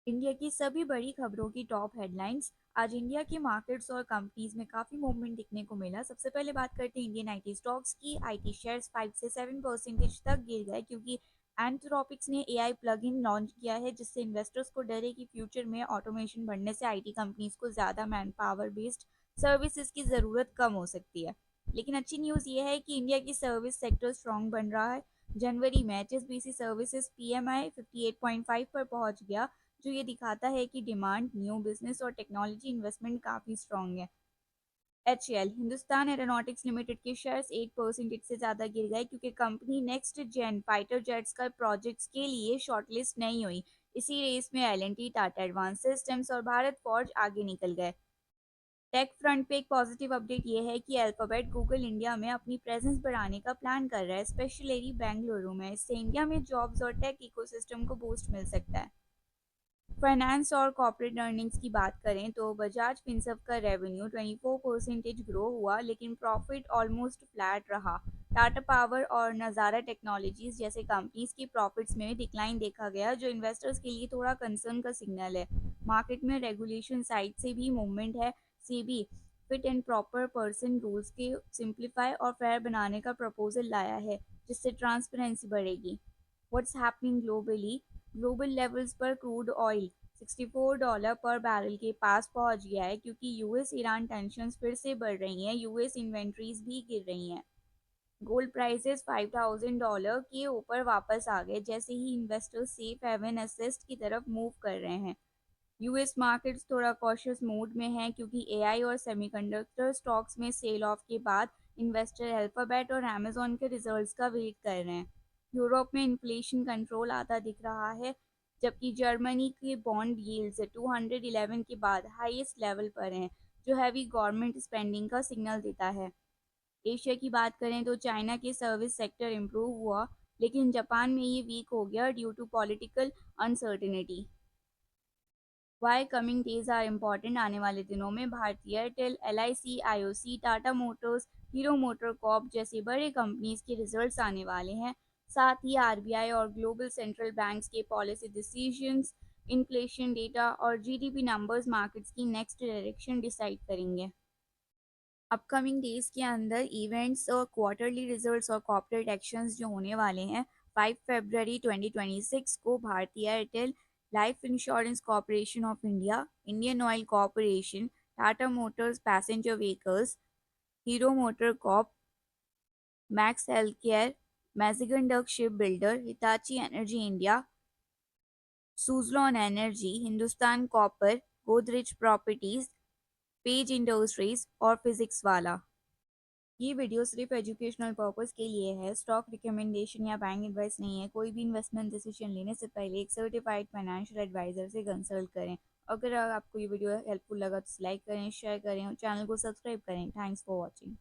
India की सभी बड़ी खबरों की टॉप हेडलाइंस। आज इंडिया के मार्केट्स और कंपनीज में काफी मूवमेंट दिखने को मिला। सबसे पहले बात करते हैं इंडियन आईटी स्टॉक्स की। आईटी शेयर्स 5 से 7% तक गिर गए क्योंकि एंथ्रोपिक्स ने एआई प्लगइन लॉन्च किया है, जिससे इन्वेस्टर्स को डर है कि फ्यूचर में ऑटोमेशन बढ़ने से आईटी कंपनीज को ज्यादा मैन पावर बेस्ड सर्विसेज की जरूरत कम हो सकती है। लेकिन अच्छी न्यूज ये है कि इंडिया की सर्विस सेक्टर स्ट्रांग बन रहा है। जनवरी में एचएसबीसी सर्विसेज पीएमआई 58.5 पर पहुंच गया, जो ये दिखाता है कि डिमांड, न्यू बिजनेस और टेक्नोलॉजी इन्वेस्टमेंट काफी स्ट्रांग है। एचएएल हिंदुस्तान एरोनॉटिक्स लिमिटेड के शेयर्स 8% से ज्यादा गिर गए क्योंकि company next gen fighter jets का प्रोजेक्ट्स के लिए शॉर्टलिस्ट नहीं हुई। इसी रेस में एलएनटी, टाटा एडवांस सिस्टम्स और भारत फॉर्ज आगे निकल गए। टेक फ्रंट पे एक पॉजिटिव अपडेट ये है कि अल्फाबेट गूगल इंडिया में अपनी प्रेजेंस बढ़ाने का प्लान कर रहा है, स्पेशली बेंगलुरु में। इससे इंडिया में जॉब्स और टेक इकोसिस्टम को बूस्ट मिल सकता है। फाइनेंस और कॉर्पोरेट अर्निंग्स की बात करें तो बजाज फिनसर्व का रेवेन्यू 24% ग्रो हुआ, लेकिन प्रॉफिट ऑलमोस्ट फ्लैट रहा। टाटा पावर और नज़ारा टेक्नोलॉजीज जैसे कंपनीज की प्रॉफिट्स में डिक्लाइन देखा गया, जो इन्वेस्टर्स के लिए थोड़ा कंसर्न का सिग्नल है। मार्केट में रेगुलेशन साइड से भी मूवमेंट है। SEBI fit and proper person rules के सिंप्लीफाई और फेयर बनाने का प्रपोजल लाया है, जिससे ट्रांसपेरेंसी बढ़ेगी। What's happening globally. Global levels पर क्रूड ऑयल $64 पर बैरल के पास पहुंच गया है क्योंकि यूएस ईरान टेंशन्स फिर से बढ़ रही हैं। यूएस इन्वेंट्रीज भी गिर रही हैं। गोल्ड प्राइसेस $5,000 के ऊपर वापस आ गए जैसे ही इन्वेस्टर्स सेफ हेवन एसेस्ट की तरफ मूव कर रहे हैं। यूएस मार्केट्स थोड़ा कॉशियस मूड में हैं क्योंकि एआई और सेमीकंडक्टर स्टॉक्स में सेल ऑफ के बाद इन्वेस्टर अल्फाबेट और अमेजोन के रिजल्ट्स का वेट कर रहे हैं। यूरोप में इन्फ्लेशन कंट्रोल आता दिख रहा है, जबकि जर्मनी के बॉन्ड यील्ड्स 211 के बाद हाईएस्ट लेवल पर हैं, जो हैवी गवर्नमेंट स्पेंडिंग का सिग्नल देता है। एशिया की बात करें तो चाइना के सर्विस सेक्टर इम्प्रूव हुआ, लेकिन जापान में ये वीक हो गया due to political uncertainty. Why coming days are important. आने वाले दिनों में भारतीय Airtel, LIC, IOC, Tata Motors, Hero Motor Corp जैसे बड़े कंपनीज के रिजल्ट्स आने वाले हैं। साथ ही आरबीआई और ग्लोबल सेंट्रल बैंक्स के पॉलिसी डिसीजंस, इन्फ्लेशन डेटा और जीडीपी नंबर्स मार्केट्स की नेक्स्ट डायरेक्शन डिसाइड करेंगे। अपकमिंग डेज के अंदर इवेंट्स और क्वार्टरली रिजल्ट्स और कॉर्पोरेट एक्शंस जो होने वाले हैं। 5 फरवरी 2026 को भारतीय Airtel, Life Insurance Corporation of India, Indian Oil Corporation, Tata Motors Passenger Vehicles, Hero Motor Corp, Max Health Care, Mazagon Dock Ship Builder, Hitachi Energy India, Suzlon Energy, Hindustan Copper, Godrej Properties, Page Industries और Physics Wallah. ये video सिर्फ educational purpose के लिए है। Stock recommendation या bank advice नहीं है। कोई भी इन्वेस्टमेंट डिसीजन लेने से पहले एक सर्टिफाइड फाइनेंशियल एडवाइजर से कंसल्ट करें। अगर आपको ये वीडियो हेल्पफुल लगा तो लाइक करें, शेयर करें और चैनल को सब्सक्राइब करें। Thanks for watching.